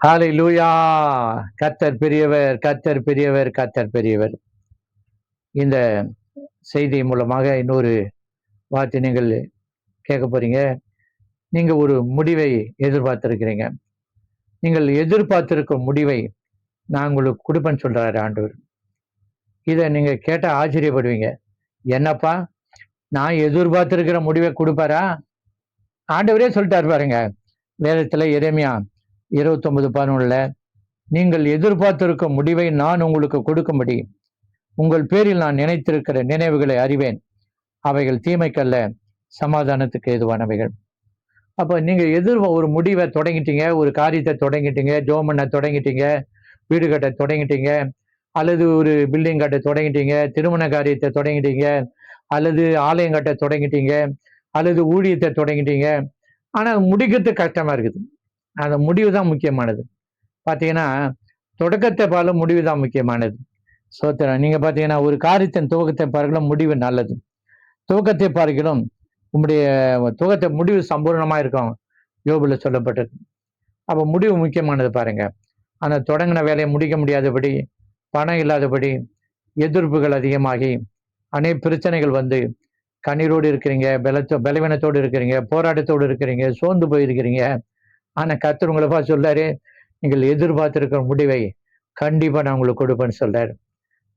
ஹalleluya. கர்த்தர் பெரியவர், கர்த்தர் பெரியவர், கர்த்தர் பெரியவர். இந்த செய்தி மூலமாக இன்னொரு வார்த்தை நீங்கள் கேட்க போறீங்க. நீங்க ஒரு முடிவை எதிர்பார்த்திருக்கிறீங்க. நீங்கள் எதிர்பார்த்திருக்கும் முடிவை நான் உங்களுக்கு கொடுப்பேன்னு சொல்றாரு ஆண்டவர். இதை நீங்க கேட்டா ஆச்சரியப்படுவீங்க. என்னப்பா, நான் எதிர்பார்த்திருக்கிற முடிவை கொடுப்பாரா? ஆண்டவரே சொல்லிட்டாரு பாருங்க. வேதத்துல எரேமியா 29:11 நீங்கள் எதிர்பார்த்திருக்கும் முடிவை நான் உங்களுக்கு கொடுக்கும்படி உங்கள் பேரில் நான் நினைத்திருக்கிற நினைவுகளை அறிவேன். அவைகள் தீமைக்கல்ல, சமாதானத்துக்கு ஏதுவானவைகள். அப்ப நீங்க ஒரு முடிவை தொடங்கிட்டீங்க, ஒரு காரியத்தை தொடங்கிட்டீங்க, ஜெபம் பண்ண தொடங்கிட்டீங்க, வீடு கட்ட தொடங்கிட்டீங்க, அல்லது ஒரு பில்டிங் கட்ட தொடங்கிட்டீங்க, திருமண காரியத்தை தொடங்கிட்டீங்க, அல்லது ஆலயம் கட்ட தொடங்கிட்டீங்க, அல்லது ஊழியத்தை தொடங்கிட்டீங்க. ஆனா முடிக்கிறதுக்கு கஷ்டமா இருக்குது. அந்த முடிவு தான் முக்கியமானது. பார்த்தீங்கன்னா, தொடக்கத்தை பால முடிவு தான் முக்கியமானது. சோத்திரம். நீங்க பார்த்தீங்கன்னா, ஒரு காரியத்தின் துவக்கத்தை பார்க்கலாம், முடிவு நல்லது. துவக்கத்தை பார்க்கிறோம், உங்களுடைய துவக்கத்தை முடிவு சம்பூர்ணமா இருக்கும். யோபுல சொல்லப்பட்டது. அப்ப முடிவு முக்கியமானது பாருங்க. அந்த தொடங்கின வேலையை முடிக்க முடியாதபடி, பணம் இல்லாதபடி, எதிர்ப்புகள் அதிகமாகி, அநேக பிரச்சனைகள் வந்து, கண்ணீரோடு இருக்கிறீங்க, பலவீனத்தோடு இருக்கிறீங்க, போராட்டத்தோடு இருக்கிறீங்க, சோர்ந்து போயிருக்கிறீங்க. ஆனா கர்த்தர் உங்களை பார்த்து சொல்றாரு, நீங்கள் எதிர்பார்த்திருக்கிற முடிவை கண்டிப்பா நான் உங்களுக்கு கொடுப்பேன்னு சொல்றாரு.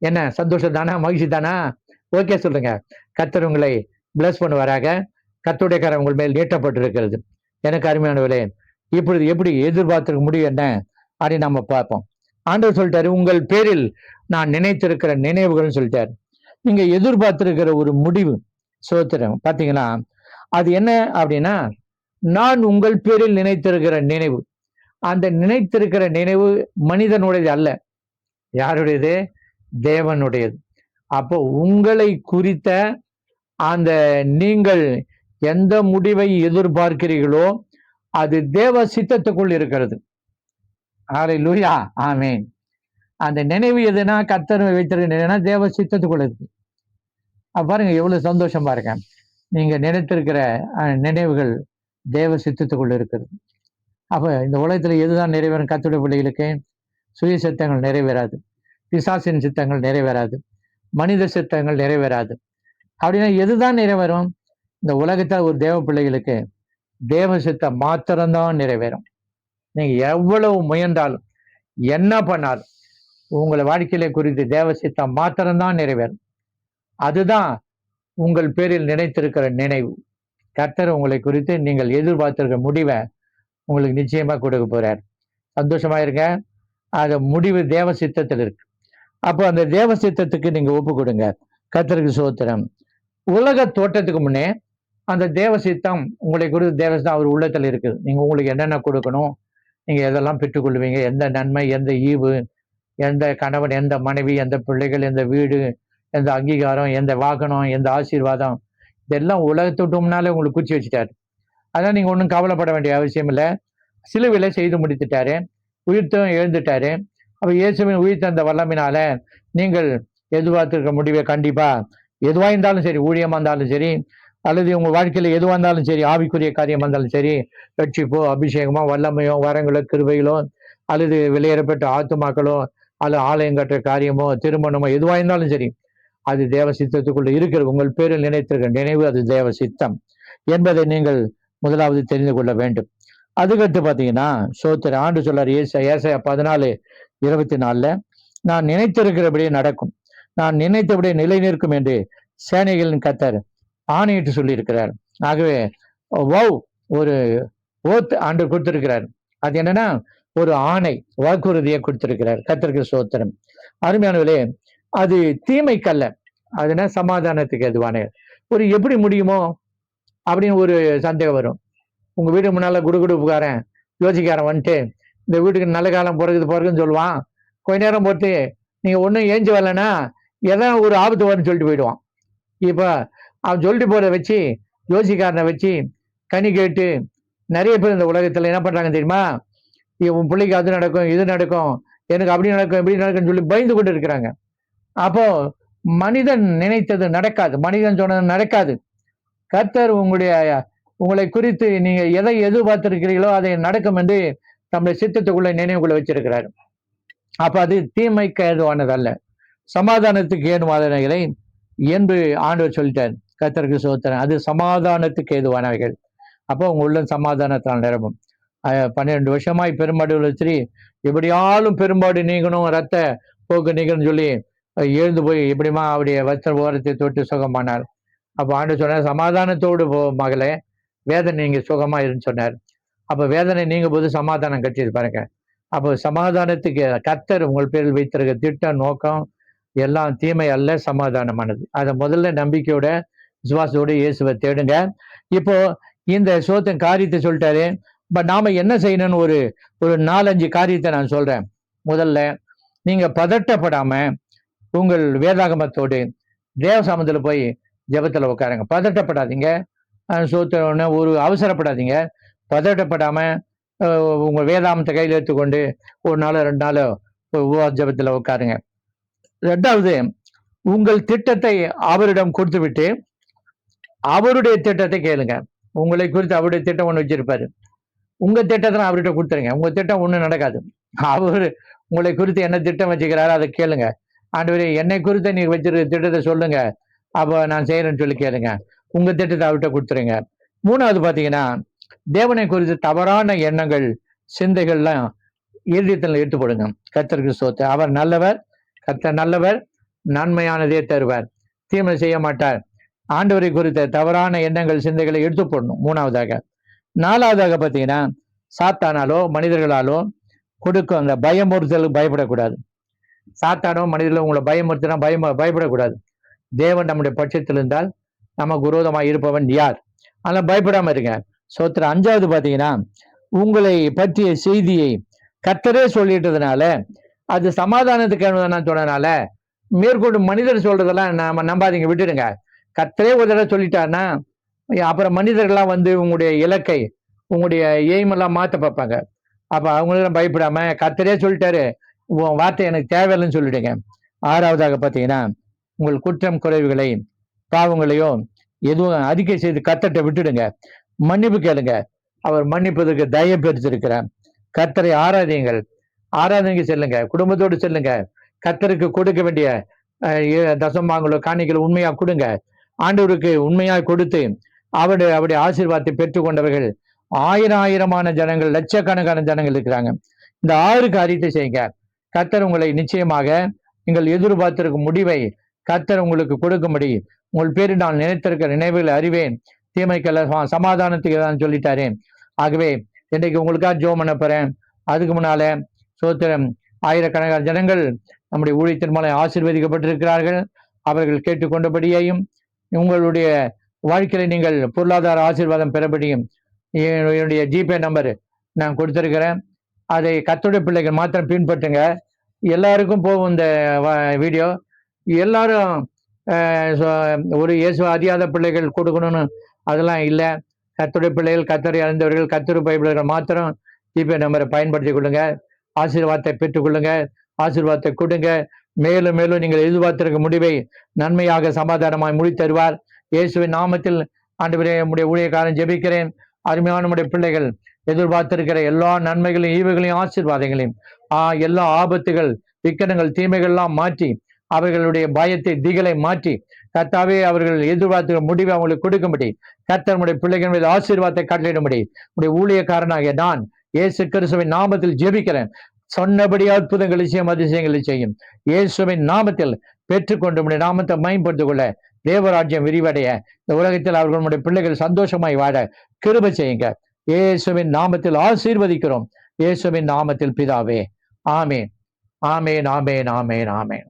என்ன சந்தோஷம் தானா, மகிழ்ச்சி தானா? ஓகே சொல்லுங்க. கர்த்தர் உங்களை பிளஸ் பண்ணுவாராக. கர்த்தருடைய கரம் உங்கள் மேல் நீட்டப்பட்டிருக்கிறது. எனக்கு அருமையானவர்களே, இப்பொழுது எப்படி எதிர்பார்த்திருக்க முடியும் என்ன அப்படின்னு நம்ம பார்ப்போம். ஆண்டவர் சொல்லிட்டாரு, உங்கள் பேரில் நான் நினைத்திருக்கிற நினைவுகள்னு சொல்லிட்டாரு. நீங்க எதிர்பார்த்திருக்கிற ஒரு முடிவு சோத்திரம் பார்த்தீங்கன்னா, அது என்ன அப்படின்னா, நான் உங்கள் பேரில் நினைத்திருக்கிற நினைவு. அந்த நினைத்திருக்கிற நினைவு மனிதனுடையது அல்ல. யாருடையது? தேவனுடையது. அப்போ உங்களை குறித்த அந்த நீங்கள் எந்த முடிவை எதிர்பார்க்கிறீர்களோ அது தேவ சித்தத்துக்குள் இருக்கிறது. ஹல்லேலூயா, ஆமென். அந்த நினைவு எதுனா கர்த்தர் வைத்திருக்கிற தேவ சித்தத்துக்குள்ள இருக்கு. பாருங்க எவ்வளவு சந்தோஷம் பாருங்க. நீங்க நினைத்திருக்கிற நினைவுகள் தேவ சித்தத்துக்குள்ள இருக்கிறது. அப்ப இந்த உலகத்துல எதுதான் நிறைவேறும்? கர்த்தருடைய பிள்ளைகளுக்கு சுய சித்தங்கள் நிறைவேறாது, பிசாசின் சித்தங்கள் நிறைவேறாது, மனித சித்தங்கள் நிறைவேறாது. அப்படின்னா எதுதான் நிறைவேறும்? இந்த உலகத்துல ஒரு தேவ பிள்ளைகளுக்கு தேவ சித்தம் மாத்திரம்தான் நிறைவேறும். நீங்க எவ்வளவு முயன்றாலும் என்ன பண்ணாலும் உங்களை வாழ்க்கையில குறித்து தேவ சித்தம் மாத்திரம்தான் நிறைவேறும். அதுதான் உங்கள் பேரில் நினைத்திருக்கிற நினைவு. கர்த்தர் உங்களை குறித்து நீங்கள் எதிர்பார்த்திருக்கிற முடிவை உங்களுக்கு நிச்சயமா கொடுக்க போறார். சந்தோஷமா இருங்க. அது முடிவு தேவ சித்தத்தில் இருக்கு. அப்போ அந்த தேவ சித்தத்துக்கு நீங்க ஒப்பு கொடுங்க. கர்த்தருக்கு ஸ்தோத்திரம். உலக தோட்டத்துக்கு முன்னே அந்த தேவ சித்தம் உங்களை குறித்து தேவ சித்தம் அவர் உள்ளத்தில் இருக்குது. நீங்க உங்களுக்கு என்னென்ன கொடுக்கணும், நீங்க எதெல்லாம் பெற்றுக்கொள்வீங்க, எந்த நன்மை, எந்த ஈவு, எந்த கணவன், எந்த மனைவி, எந்த பிள்ளைகள், எந்த வீடு, எந்த அங்கீகாரம், எந்த வாகனம், எந்த ஆசீர்வாதம், இதெல்லாம் உலகத்துக்கு முன்னாலே உங்களுக்கு குறிச்சு வச்சுட்டாரு. அதான் நீங்க ஒன்றும் கவலைப்பட வேண்டிய அவசியம் இல்லை. சிலுவையில செய்து முடித்துட்டாரு, உயிர்த்தும் எழுந்துட்டாரு. அப்ப இயேசுவின் உயிர்த்த அந்த வல்லமினால நீங்கள் எதிர்பார்த்திருக்க முடிவை கண்டிப்பா எதுவா இருந்தாலும் சரி, ஊழியமா இருந்தாலும் சரி, அல்லது உங்க வாழ்க்கையில எதுவா இருந்தாலும் சரி, ஆவிக்குரிய காரியமா இருந்தாலும் சரி, ரட்சிப்போ, அபிஷேகமோ, வல்லமையோ, வரங்களோ, கிருபைகளோ, அல்லது வெளியேறப்பட்ட ஆத்துமாக்களோ, அல்லது ஆலயம் கட்டுற காரியமோ, திருமணமோ, எதுவா இருந்தாலும் சரி, அது தேவ சித்தத்துக்குள்ள இருக்கிற உங்கள் பேரில் நினைத்திருக்கிற நினைவு அது தேவ சித்தம் என்பதை நீங்கள் முதலாவது தெரிந்து கொள்ள வேண்டும். அதுக்கடுத்து பார்த்தீங்கன்னா, சோத்திர ஆண்டு சொல்லார் ஏசாயா 14:24 நான் நினைத்திருக்கிறபடியே நடக்கும், நான் நினைத்தபடியே நிலை நிற்கும் என்று சேனைகளின் கர்த்தர் ஆணையிட்டு சொல்லியிருக்கிறார். ஆகவே ஒரு ஓத் ஆண்டு கொடுத்திருக்கிறார். அது என்னன்னா ஒரு ஆணை, வாக்குறுதியை கொடுத்திருக்கிறார். கர்த்தருக்கு ஸ்தோத்திரம். அருமையானவர்களே, அது தீமைக்கல்ல, அதுனா சமாதானத்துக்கு எதுவான ஒரு எப்படி முடியுமோ அப்படின்னு ஒரு சந்தேகம் வரும். உங்க வீட்டுக்கு முன்னால குடுகுடுப்புக்காரன் யோசிக்காரன் வந்துட்டு இந்த வீட்டுக்கு நல்ல காலம் பிறகுன்னு சொல்லுவான். கொஞ்ச நேரம் பொறுத்து நீங்க ஒன்றும் ஏஞ்சி வரலன்னா எதாவது ஒரு ஆபத்து வரும்னு சொல்லிட்டு போயிடுவான். இப்ப அவன் சொல்லிட்டு போறத வச்சு யோசிக்காரனை வச்சு கனி கேட்டு நிறைய பேர் இந்த உலகத்துல என்ன பண்றாங்க தெரியுமா? உன் பிள்ளைக்கு அது நடக்கும், இது நடக்கும், எனக்கு அப்படி நடக்கும், இப்படி நடக்கும்னு சொல்லி பயந்து கொண்டு இருக்கிறாங்க. அப்போ மனிதன் நினைத்தது நடக்காது, மனிதன் சொன்னது நடக்காது. கர்த்தர் உங்களை குறித்து நீங்க எதை எதிர்பார்த்திருக்கிறீர்களோ அதை நடக்கும் என்று நம்முடைய சித்தத்துக்குள்ள நினைவுக்குள்ள வச்சிருக்கிறார். அப்ப அது தீமைக்கு ஏதுவானதல்ல, சமாதானத்துக்கு ஏதுவானவைகளை என்று ஆண்டவர் சொல்லிட்டார். கர்த்தருக்கு ஸ்தோத்திரம். அது சமாதானத்துக்கு ஏதுவானவைகள். அப்போ உங்க உள்ள சமாதானத்தால் நிரம்பும். 12 வருஷமாய் பெரும்பாடு ஸ்திரீ எப்படியாலும் பெரும்பாடு நீங்கணும், ரத்த போக்கு நீங்கணும்னு சொல்லி எழுந்து போய் எப்படிமா அவருடைய வஸ்திர ஓரத்தை தொட்டு சுகமானார். அப்போ ஆண்டவர் சொன்னார், சமாதானத்தோடு போ மகளே, வேதனை நீங்க சுகமா இருன்னு சொன்னார். அப்போ வேதனை நீங்க போது சமாதானம் கட்டிட்டு பாருங்க. அப்போ சமாதானத்துக்கு கர்த்தர் உங்கள் பேரில் வைத்திருக்க திட்டம், நோக்கம் எல்லாம் தீமை அல்ல, சமாதானமானது. அதை முதல்ல நம்பிக்கையோட விசுவாசத்தோட இயேசுவை தேடுங்க. இப்போ இந்த சோத்தின் காரியத்தை சொல்லிட்டாரு. பட் நாம என்ன செய்யணும்னு ஒரு 4-5 காரியத்தை நான் சொல்றேன். முதல்ல, நீங்க பதட்டப்படாம உங்கள் வேதாகமத்தோடு தேவசாமத்தில் போய் ஜெபத்துல உட்காருங்க. பதட்டப்படாதீங்க. சோத்திரன்னு ஒரு அவசரப்படாதீங்க. பதட்டப்படாம உங்க வேதாமத்தை கையில் எடுத்துக்கொண்டு 1 நாளோ 2 நாளோ உபவாச ஜெபத்துல உட்காருங்க. 2வது, உங்கள் திட்டத்தை அவரிடம் கொடுத்து விட்டு அவருடைய திட்டத்தை கேளுங்க. உங்களை குறித்து அவருடைய திட்டம் ஒன்று வச்சிருப்பாரு. உங்க திட்டத்தை அவர்கிட்ட கொடுத்துருங்க. உங்க திட்டம் ஒன்றும் நடக்காது. அவரு உங்களை குறித்து என்ன திட்டம் வச்சுக்கிறாரோ அதை கேளுங்க. ஆண்டவரே, என்னை குறித்து நீங்க வச்சிருக்க திட்டத்தை சொல்லுங்க, அப்போ நான் செய்யறேன்னு சொல்லி கேளுங்க. உங்க திட்டத்தை அவர்கிட்ட கொடுத்துருங்க. 3வது பார்த்தீங்கன்னா, தேவனை குறித்து தவறான எண்ணங்கள், சிந்தைகள்லாம் இருதயத்தில் எடுத்து போடுங்க. கர்த்தருக்கு ஸ்தோத்திரம். அவர் நல்லவர், கர்த்தர் நல்லவர், நன்மையானதே தருவார், தீமை செய்ய மாட்டார். ஆண்டவரை குறித்த தவறான எண்ணங்கள், சிந்தைகளை எடுத்து போடணும். 3வதாக. 4வதாக பார்த்தீங்கன்னா, சாத்தானாலோ மனிதர்களாலோ கொடுக்கும் அந்த பயமுறுத்தலுக்கு பயப்படக்கூடாது. சாத்தானோ மனிதர்களும் உங்களை பயமுறுத்தினா பயப்படக்கூடாது. தேவன் நம்முடைய பட்சத்தில் இருந்தால் நமக்கு விரோதமாக இருப்பவன் யார்? அதெல்லாம் பயப்படாம இருங்க. சோத்திரம். 5வது பார்த்தீங்கன்னா, உங்களை பற்றிய செய்தியை கர்த்தரே சொல்லிட்டதுனால, அது சமாதானத்துக்கு நான் சொன்னதுனால மேற்கொண்டு மனிதர் சொல்றதெல்லாம் நம்ம நம்பாதீங்க, விட்டுடுங்க. கர்த்தரே ஒரு தடவை சொல்லிட்டாருன்னா அப்புறம் மனிதர்கள்லாம் வந்து உங்களுடைய இலக்கை, உங்களுடைய எய்மெல்லாம் மாற்ற பார்ப்பாங்க. அப்போ அவங்களும் பயப்படாம கர்த்தரே சொல்லிட்டாரு, உன் வார்த்தை எனக்கு தேவையில்லைன்னு சொல்லிடுங்க. 6வதாக பார்த்தீங்கன்னா, உங்கள் குற்றம் குறைவுகளை பாவங்களையோ எதுவும் அறிக்கை செய்து கர்த்தர்ட்ட விட்டுடுங்க. மன்னிப்பு கேளுங்க. அவர் மன்னிப்பதற்கு தயவு பெற்றிருக்கிறார். கர்த்தரை ஆராதனைக்கு செல்லுங்க, குடும்பத்தோடு செல்லுங்க. கர்த்தருக்கு கொடுக்க வேண்டிய தசமாங்களோ காணிகளோ உண்மையா கொடுங்க. ஆண்டவருக்கு உண்மையாக கொடுத்து அவருடைய ஆசீர்வாதத்தை பெற்றுக்கொண்டவர்கள் ஆயிரமான ஜனங்கள், லட்சக்கணக்கான ஜனங்கள் இருக்கிறாங்க. இந்த 6 காரியத்தை செய்யுங்க. கர்த்தர் உங்களை நிச்சயமாக நீங்கள் எதிர்பார்த்திருக்கும் முடிவை கர்த்தர் உங்களுக்கு கொடுக்கும்படி உங்கள் பேரு நான் நினைத்திருக்கிற நினைவுகளை அறிவேன், தீமைக்கல்ல சமாதானத்துக்கு தான் சொல்லிட்டாரு. ஆகவே இன்றைக்கு உங்களுக்காக ஜெபம் பண்ண போறேன். அதுக்கு முன்னால சோத்திரம், ஆயிரக்கணக்கான ஜனங்கள் நம்முடைய ஊழியத்தின் மூலம் ஆசீர்வதிக்கப்பட்டிருக்கிறார்கள். அவர்கள் கேட்டுக்கொண்டபடியையும் உங்களுடைய வாழ்க்கையில நீங்கள் பொருளாதார ஆசீர்வாதம் பெறபடியும் என்னுடைய ஜிபே நம்பர் நான் கொடுத்திருக்கிறேன். அதை கர்த்தருடைய பிள்ளைகள் மாத்திரம் பின்பற்றுங்க. எல்லாருக்கும் போகும் இந்த வீடியோ. எல்லாரும் ஒரு இயேசு அறியாத பிள்ளைகள் கொடுக்கணும்னு அதெல்லாம் இல்லை. கர்த்தருடைய பிள்ளைகள், கர்த்தரை அறிந்தவர்கள், கர்த்தர் பைபிளர்கள் மாத்திரம் ஜிபே நம்பரை பயன்படுத்தி கொள்ளுங்க. ஆசீர்வாதத்தை பெற்றுக்கொள்ளுங்க, ஆசீர்வாதத்தை கொடுங்க. மேலும் மேலும் நீங்கள் எதிர்பார்த்திருக்க முடிவை நன்மையாக சமாதானமாய் முடித்தருவார். இயேசுவின் நாமத்தில் ஆண்டவரே, நம்முடைய ஊழியக்காரன் ஜெபிக்கிறேன். அருமையான நம்முடைய பிள்ளைகள் எதிர்பார்த்திருக்கிற எல்லா நன்மைகளையும், ஈவுகளையும், ஆசீர்வாதங்களையும், எல்லா ஆபத்துகள், விக்கனங்கள், தீமைகள்லாம் மாற்றி அவர்களுடைய பயத்தை, திகளை மாற்றி கர்த்தாவே அவர்கள் எதிர்பார்த்த முடிவை அவங்களுக்கு கொடுக்கும்படி கர்த்தர் நம்முடைய பிள்ளைகள் மீது ஆசீர்வாதத்தை கட்டளையிடும்படி நம்முடைய ஊழியக்காரனாகிய நான் இயேசு கிறிஸ்துவின் நாமத்தில் ஜெபிக்கிறேன். சொன்னபடி அற்புதங்களை செய்யும், அதிசயங்களை செய்யும். இயேசுவின் நாமத்தில் பெற்றுக்கொண்டு நம்முடைய நாமத்தை மேம்படுத்திக் கொள்ள, தேவராஜ்யம் விரிவடைய, இந்த உலகத்தில் அவர்களுடைய பிள்ளைகள் சந்தோஷமாய் வாழ கிருபை செய்யுங்க. இயேசுவின் நாமத்தில் ஆசீர்வதிக்கிறோம். இயேசுவின் நாமத்தில் பிதாவே, ஆமேன், ஆமேன், ஆமேன், ஆமேன், ஆமேன்.